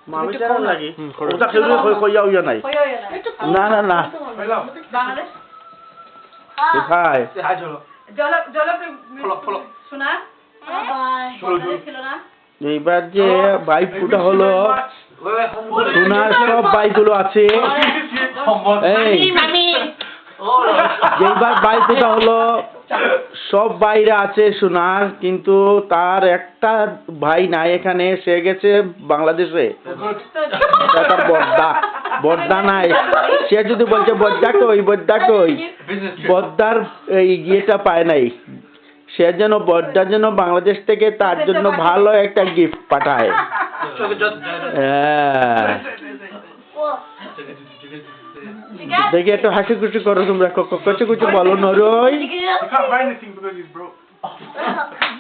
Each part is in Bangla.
মামি কেমন লাগে ওটা খেলে কইয়া উইয়া নাই না না না বাংলাদেশ কোথায় শোনা ছিল না এইবার যে বাইকটা হলো সোনার সব বাইকগুলো আছে এই যেবার বাইকটা হলো সব বাইরে আছে সোনার কিন্তু তার একটা ভাই নাই এখানে সে গেছে বাংলাদেশে তার বর্দা নাই সে যদি বলছে বদ্দা কই বদ্দার এই ইয়েটা পায় নাই সে যেন বর্দা যেন বাংলাদেশ থেকে তার জন্য ভালো একটা গিফট পাঠায় হ্যাঁ দেখি একটু হাসি খুশি করো তোমরা কিছু কিছু বলো নরই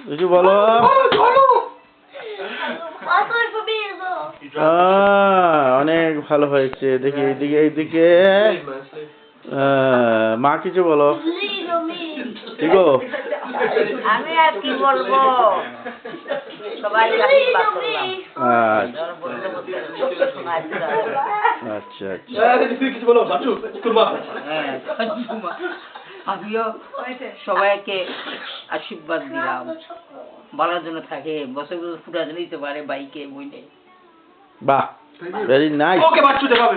কিছু বলো অনেক ভালো হয়েছে দেখি এইদিকে মা কিছু বলো ঠিক আমি আর কি বলবো সবাই আচ্ছা আমিও সবাইকে আশীর্বাদ দিলাম ভালোর জন্য থাকে বছর বছর ফুটা দিতে পারে বাইকে বইনে বাহ ভেরি নাইস ওকে বাচ্চু দেখাবে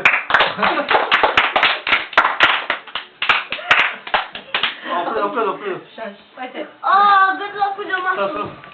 Oh, good luck with your muscles.